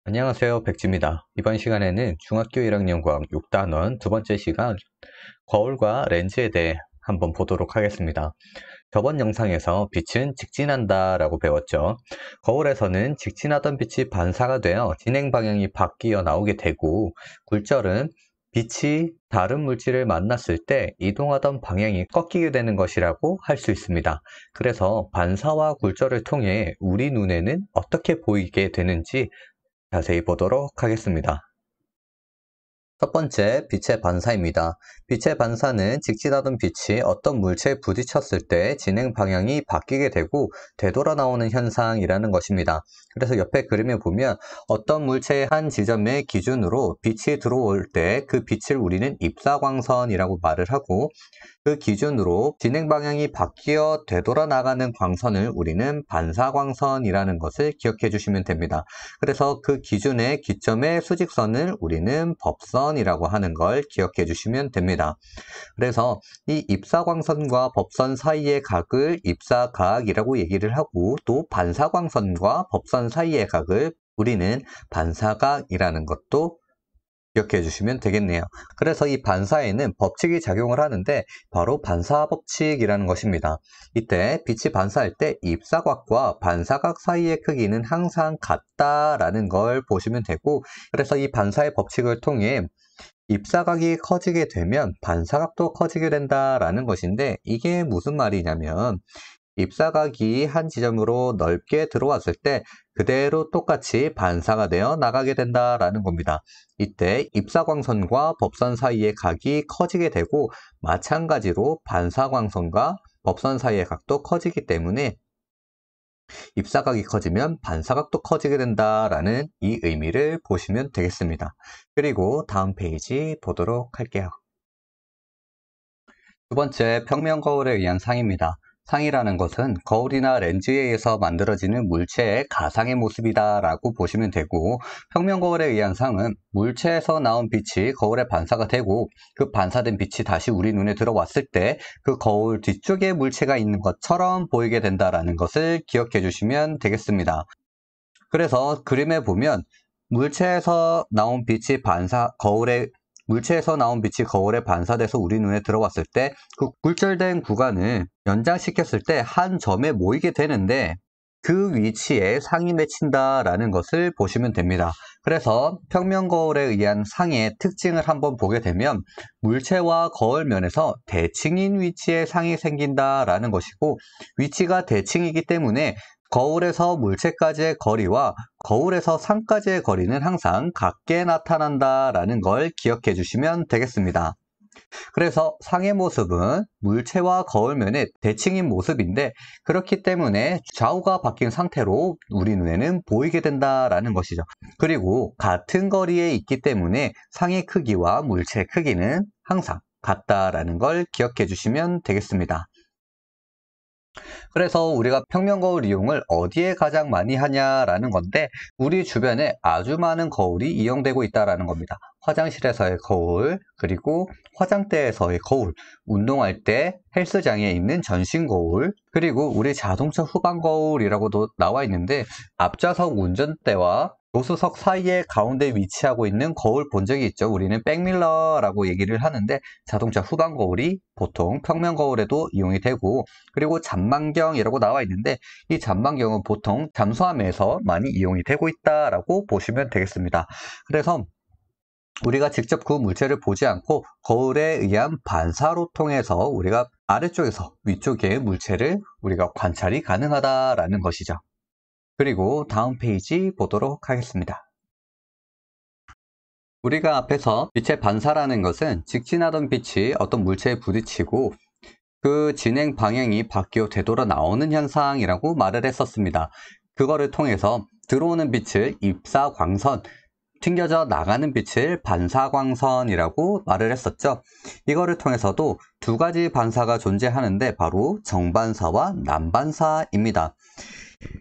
안녕하세요, 백지입니다. 이번 시간에는 중학교 1학년 과학 6단원 두 번째 시간 거울과 렌즈에 대해 한번 보도록 하겠습니다. 저번 영상에서 빛은 직진한다 라고 배웠죠. 거울에서는 직진하던 빛이 반사가 되어 진행 방향이 바뀌어 나오게 되고, 굴절은 빛이 다른 물질을 만났을 때 이동하던 방향이 꺾이게 되는 것이라고 할 수 있습니다. 그래서 반사와 굴절을 통해 우리 눈에는 어떻게 보이게 되는지 자세히 보도록 하겠습니다. 첫 번째, 빛의 반사입니다. 빛의 반사는 직진하던 빛이 어떤 물체에 부딪혔을 때 진행 방향이 바뀌게 되고 되돌아 나오는 현상이라는 것입니다. 그래서 옆에 그림에 보면 어떤 물체의 한 지점의 기준으로 빛이 들어올 때 그 빛을 우리는 입사광선이라고 말을 하고, 그 기준으로 진행 방향이 바뀌어 되돌아 나가는 광선을 우리는 반사광선이라는 것을 기억해 주시면 됩니다. 그래서 그 기준의 기점의 수직선을 우리는 법선이라고 하는 걸 기억해 주시면 됩니다. 그래서 이 입사광선과 법선 사이의 각을 입사각이라고 얘기를 하고, 또 반사광선과 법선 사이의 각을 우리는 반사각이라는 것도 기억해 주시면 되겠네요. 그래서 이 반사에는 법칙이 작용을 하는데 바로 반사법칙이라는 것입니다. 이때 빛이 반사할 때 입사각과 반사각 사이의 크기는 항상 같다라는 걸 보시면 되고, 그래서 이 반사의 법칙을 통해 입사각이 커지게 되면 반사각도 커지게 된다라는 것인데, 이게 무슨 말이냐면 입사각이 한 지점으로 넓게 들어왔을 때 그대로 똑같이 반사가 되어 나가게 된다라는 겁니다. 이때 입사광선과 법선 사이의 각이 커지게 되고, 마찬가지로 반사광선과 법선 사이의 각도 커지기 때문에 입사각이 커지면 반사각도 커지게 된다라는 이 의미를 보시면 되겠습니다. 그리고 다음 페이지 보도록 할게요. 두 번째, 평면 거울에 의한 상입니다. 상이라는 것은 거울이나 렌즈에 의해서 만들어지는 물체의 가상의 모습이다 라고 보시면 되고, 평면 거울에 의한 상은 물체에서 나온 빛이 거울에 반사가 되고, 그 반사된 빛이 다시 우리 눈에 들어왔을 때 그 거울 뒤쪽에 물체가 있는 것처럼 보이게 된다라는 것을 기억해 주시면 되겠습니다. 그래서 그림에 보면 물체에서 나온 빛이 물체에서 나온 빛이 거울에 반사돼서 우리 눈에 들어왔을 때 그 굴절된 구간을 연장시켰을 때 한 점에 모이게 되는데, 그 위치에 상이 맺힌다라는 것을 보시면 됩니다. 그래서 평면 거울에 의한 상의 특징을 한번 보게 되면 물체와 거울면에서 대칭인 위치에 상이 생긴다라는 것이고, 위치가 대칭이기 때문에 거울에서 물체까지의 거리와 거울에서 상까지의 거리는 항상 같게 나타난다라는 걸 기억해 주시면 되겠습니다. 그래서 상의 모습은 물체와 거울면의 대칭인 모습인데, 그렇기 때문에 좌우가 바뀐 상태로 우리 눈에는 보이게 된다라는 것이죠. 그리고 같은 거리에 있기 때문에 상의 크기와 물체의 크기는 항상 같다라는 걸 기억해 주시면 되겠습니다. 그래서 우리가 평면 거울 이용을 어디에 가장 많이 하냐라는 건데, 우리 주변에 아주 많은 거울이 이용되고 있다라는 겁니다. 화장실에서의 거울, 그리고 화장대에서의 거울, 운동할 때 헬스장에 있는 전신 거울, 그리고 우리 자동차 후방 거울이라고도 나와 있는데, 앞좌석 운전대와 조수석 사이에 가운데 위치하고 있는 거울 본 적이 있죠. 우리는 백밀러라고 얘기를 하는데, 자동차 후방 거울이 보통 평면 거울에도 이용이 되고, 그리고 잠망경이라고 나와 있는데, 이 잠망경은 보통 잠수함에서 많이 이용이 되고 있다라고 보시면 되겠습니다. 그래서 우리가 직접 그 물체를 보지 않고 거울에 의한 반사로 통해서 우리가 아래쪽에서 위쪽의 물체를 우리가 관찰이 가능하다라는 것이죠. 그리고 다음 페이지 보도록 하겠습니다. 우리가 앞에서 빛의 반사라는 것은 직진하던 빛이 어떤 물체에 부딪히고 그 진행 방향이 바뀌어 되돌아 나오는 현상이라고 말을 했었습니다. 그거를 통해서 들어오는 빛을 입사광선, 튕겨져 나가는 빛을 반사광선이라고 말을 했었죠. 이거를 통해서도 두 가지 반사가 존재하는데 바로 정반사와 난반사입니다.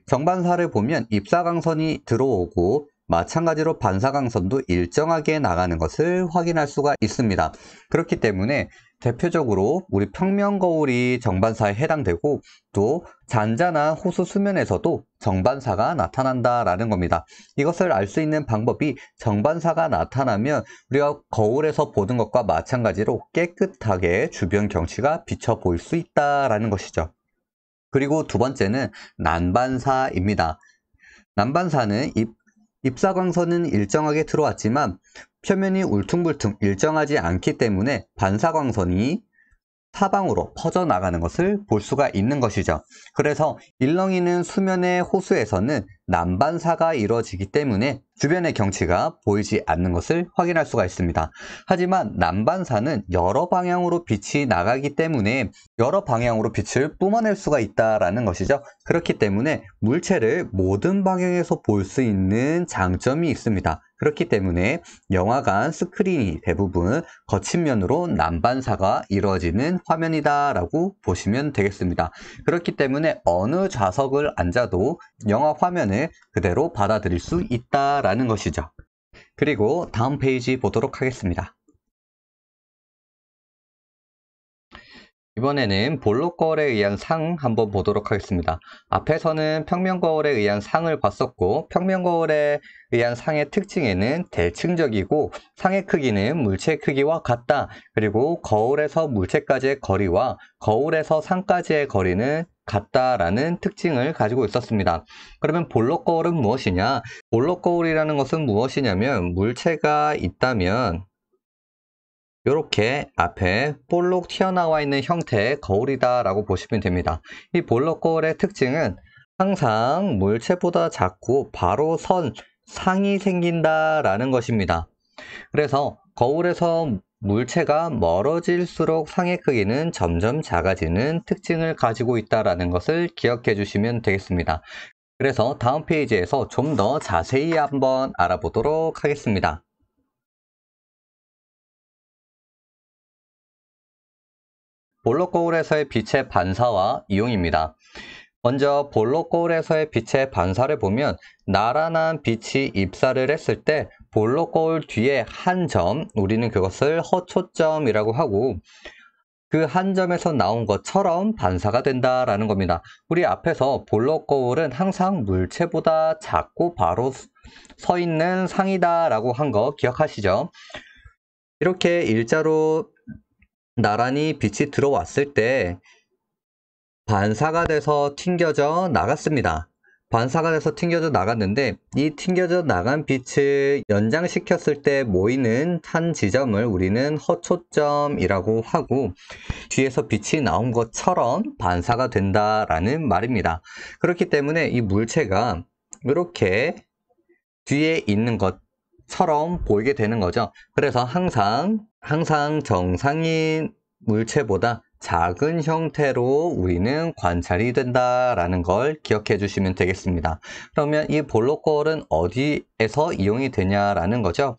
정반사를 보면 입사광선이 들어오고 마찬가지로 반사광선도 일정하게 나가는 것을 확인할 수가 있습니다. 그렇기 때문에 대표적으로 우리 평면거울이 정반사에 해당되고 또 잔잔한 호수 수면에서도 정반사가 나타난다라는 겁니다. 이것을 알 수 있는 방법이 정반사가 나타나면 우리가 거울에서 보는 것과 마찬가지로 깨끗하게 주변 경치가 비쳐 보일 수 있다라는 것이죠. 그리고 두 번째는 난반사입니다. 난반사는 입사광선은 일정하게 들어왔지만 표면이 울퉁불퉁 일정하지 않기 때문에 반사광선이 사방으로 퍼져나가는 것을 볼 수가 있는 것이죠. 그래서 일렁이는 수면의 호수에서는 난반사가 이루어지기 때문에 주변의 경치가 보이지 않는 것을 확인할 수가 있습니다. 하지만 난반사는 여러 방향으로 빛이 나가기 때문에 여러 방향으로 빛을 뿜어낼 수가 있다는 것이죠. 그렇기 때문에 물체를 모든 방향에서 볼 수 있는 장점이 있습니다. 그렇기 때문에 영화관 스크린이 대부분 거친 면으로 난반사가 이루어지는 화면이다 라고 보시면 되겠습니다. 그렇기 때문에 어느 좌석을 앉아도 영화 화면을 그대로 받아들일 수 있다라는 것이죠. 그리고 다음 페이지 보도록 하겠습니다. 이번에는 볼록 거울에 의한 상 한번 보도록 하겠습니다. 앞에서는 평면거울에 의한 상을 봤었고 평면거울에 의한 상의 특징에는 대칭적이고 상의 크기는 물체 크기와 같다. 그리고 거울에서 물체까지의 거리와 거울에서 상까지의 거리는 같다라는 특징을 가지고 있었습니다. 그러면 볼록 거울은 무엇이냐? 볼록 거울이라는 것은 무엇이냐면 물체가 있다면 이렇게 앞에 볼록 튀어나와 있는 형태의 거울이다 라고 보시면 됩니다. 이 볼록 거울의 특징은 항상 물체보다 작고 바로 선 상이 생긴다 라는 것입니다. 그래서 거울에서 물체가 멀어질수록 상의 크기는 점점 작아지는 특징을 가지고 있다는 것을 기억해 주시면 되겠습니다. 그래서 다음 페이지에서 좀 더 자세히 한번 알아보도록 하겠습니다. 볼록 거울에서의 빛의 반사와 이용입니다. 먼저 볼록 거울에서의 빛의 반사를 보면 나란한 빛이 입사를 했을 때 볼록 거울 뒤에 한 점, 우리는 그것을 허초점이라고 하고 그 한 점에서 나온 것처럼 반사가 된다라는 겁니다. 우리 앞에서 볼록 거울은 항상 물체보다 작고 바로 서 있는 상이다 라고 한 거 기억하시죠? 이렇게 일자로 나란히 빛이 들어왔을 때 반사가 돼서 튕겨져 나갔습니다. 반사가 돼서 튕겨져 나갔는데 이 튕겨져 나간 빛을 연장시켰을 때 모이는 한 지점을 우리는 허초점이라고 하고 뒤에서 빛이 나온 것처럼 반사가 된다라는 말입니다. 그렇기 때문에 이 물체가 이렇게 뒤에 있는 것처럼 보이게 되는 거죠. 그래서 항상 정상인 물체보다 작은 형태로 우리는 관찰이 된다라는 걸 기억해 주시면 되겠습니다. 그러면 이 볼록 거울은 어디에서 이용이 되냐라는 거죠.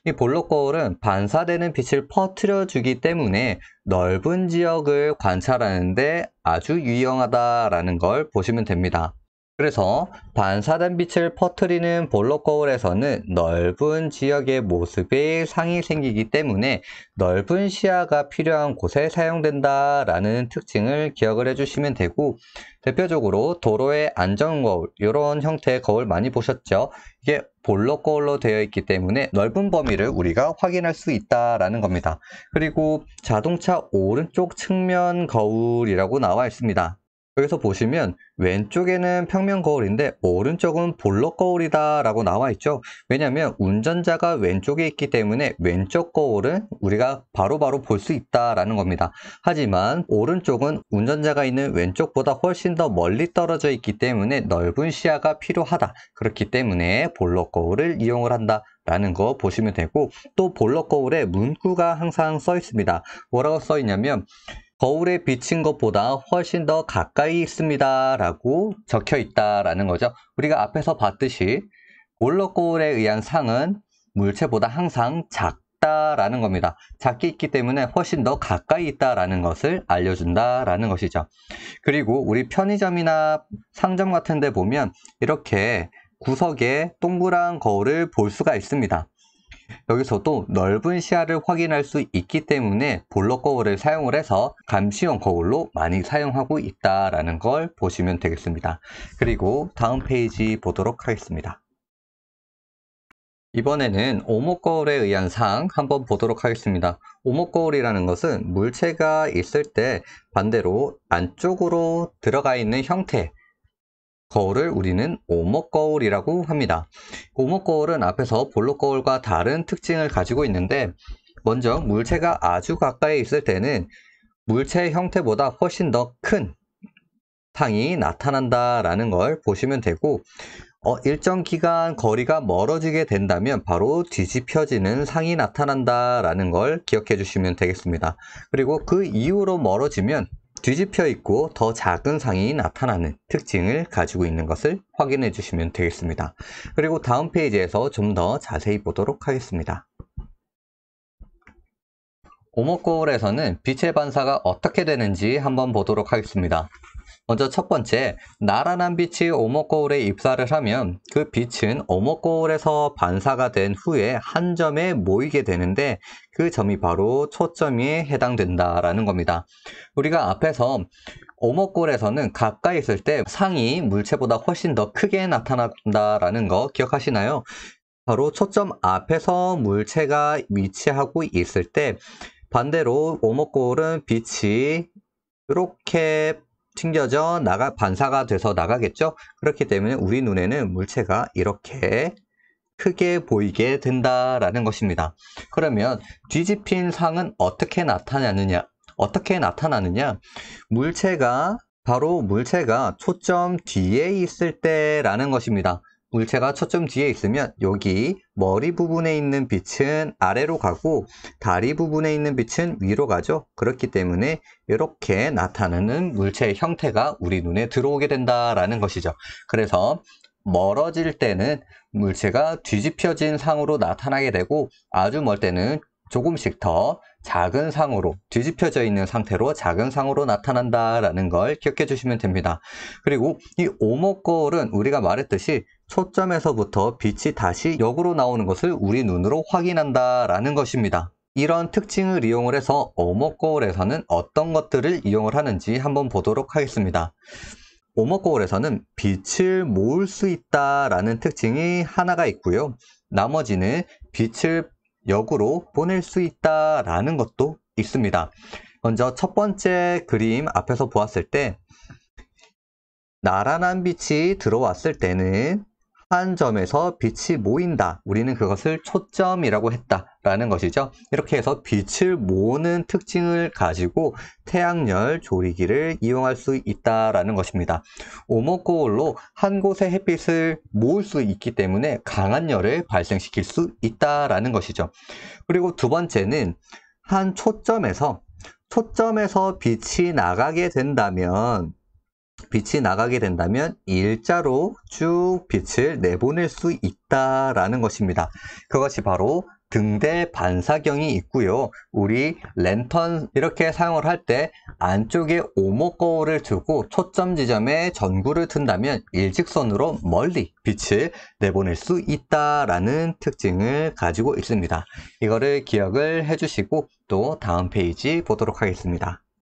이 볼록 거울은 반사되는 빛을 퍼뜨려 주기 때문에 넓은 지역을 관찰하는데 아주 유용하다라는 걸 보시면 됩니다. 그래서 반사된 빛을 퍼뜨리는 볼록 거울에서는 넓은 지역의 모습에 상이 생기기 때문에 넓은 시야가 필요한 곳에 사용된다라는 특징을 기억을 해주시면 되고 대표적으로 도로의 안전거울, 이런 형태의 거울 많이 보셨죠? 이게 볼록 거울로 되어 있기 때문에 넓은 범위를 우리가 확인할 수 있다라는 겁니다. 그리고 자동차 오른쪽 측면 거울이라고 나와 있습니다. 여기서 보시면 왼쪽에는 평면 거울인데 오른쪽은 볼록 거울이다 라고 나와 있죠. 왜냐하면 운전자가 왼쪽에 있기 때문에 왼쪽 거울은 우리가 바로바로 볼 수 있다라는 겁니다. 하지만 오른쪽은 운전자가 있는 왼쪽보다 훨씬 더 멀리 떨어져 있기 때문에 넓은 시야가 필요하다. 그렇기 때문에 볼록 거울을 이용을 한다 라는 거 보시면 되고 또 볼록 거울에 문구가 항상 써 있습니다. 뭐라고 써 있냐면 거울에 비친 것보다 훨씬 더 가까이 있습니다 라고 적혀 있다라는 거죠. 우리가 앞에서 봤듯이 볼록 거울에 의한 상은 물체보다 항상 작다라는 겁니다. 작게 있기 때문에 훨씬 더 가까이 있다라는 것을 알려준다라는 것이죠. 그리고 우리 편의점이나 상점 같은 데 보면 이렇게 구석에 동그란 거울을 볼 수가 있습니다. 여기서도 넓은 시야를 확인할 수 있기 때문에 볼록 거울을 사용을 해서 감시용 거울로 많이 사용하고 있다라는 걸 보시면 되겠습니다. 그리고 다음 페이지 보도록 하겠습니다. 이번에는 오목거울에 의한 상 한번 보도록 하겠습니다. 오목거울이라는 것은 물체가 있을 때 반대로 안쪽으로 들어가 있는 형태 거울을 우리는 오목거울이라고 합니다. 오목거울은 앞에서 볼록거울과 다른 특징을 가지고 있는데, 먼저 물체가 아주 가까이 있을 때는 물체 형태보다 훨씬 더 큰 상이 나타난다라는 걸 보시면 되고, 일정 기간 거리가 멀어지게 된다면 바로 뒤집혀지는 상이 나타난다라는 걸 기억해 주시면 되겠습니다. 그리고 그 이후로 멀어지면 뒤집혀 있고 더 작은 상이 나타나는 특징을 가지고 있는 것을 확인해 주시면 되겠습니다. 그리고 다음 페이지에서 좀 더 자세히 보도록 하겠습니다. 오목거울에서는 빛의 반사가 어떻게 되는지 한번 보도록 하겠습니다. 먼저 첫 번째, 나란한 빛이 오목거울에 입사를 하면 그 빛은 오목거울에서 반사가 된 후에 한 점에 모이게 되는데, 그 점이 바로 초점에 해당된다라는 겁니다. 우리가 앞에서 오목거울에서는 가까이 있을 때 상이 물체보다 훨씬 더 크게 나타난다라는 거 기억하시나요? 바로 초점 앞에서 물체가 위치하고 있을 때, 반대로 오목거울은 빛이 이렇게 튕겨져 반사가 돼서 나가겠죠? 그렇기 때문에 우리 눈에는 물체가 이렇게 크게 보이게 된다라는 것입니다. 그러면 뒤집힌 상은 어떻게 나타나느냐? 바로 물체가 초점 뒤에 있을 때라는 것입니다. 물체가 초점 뒤에 있으면 여기 머리 부분에 있는 빛은 아래로 가고 다리 부분에 있는 빛은 위로 가죠. 그렇기 때문에 이렇게 나타나는 물체의 형태가 우리 눈에 들어오게 된다라는 것이죠. 그래서 멀어질 때는 물체가 뒤집혀진 상으로 나타나게 되고, 아주 멀 때는 조금씩 더 작은 상으로, 뒤집혀져 있는 상태로 작은 상으로 나타난다라는 걸 기억해 주시면 됩니다. 그리고 이 오목거울은 우리가 말했듯이 초점에서부터 빛이 다시 역으로 나오는 것을 우리 눈으로 확인한다라는 것입니다. 이런 특징을 이용을 해서 오목거울에서는 어떤 것들을 이용을 하는지 한번 보도록 하겠습니다. 오목거울에서는 빛을 모을 수 있다라는 특징이 하나가 있고요. 나머지는 빛을 역으로 보낼 수 있다라는 것도 있습니다. 먼저 첫 번째 그림 앞에서 보았을 때, 나란한 빛이 들어왔을 때는 한 점에서 빛이 모인다. 우리는 그것을 초점이라고 했다라는 것이죠. 이렇게 해서 빛을 모으는 특징을 가지고 태양열 조리기를 이용할 수 있다라는 것입니다. 오목거울로 한 곳의 햇빛을 모을 수 있기 때문에 강한 열을 발생시킬 수 있다라는 것이죠. 그리고 두 번째는 한 초점에서 빛이 나가게 된다면 일자로 쭉 빛을 내보낼 수 있다라는 것입니다. 그것이 바로 등대 반사경이 있고요. 우리 랜턴 이렇게 사용을 할 때 안쪽에 오목거울을 두고 초점 지점에 전구를 든다면 일직선으로 멀리 빛을 내보낼 수 있다라는 특징을 가지고 있습니다. 이거를 기억을 해주시고 또 다음 페이지 보도록 하겠습니다.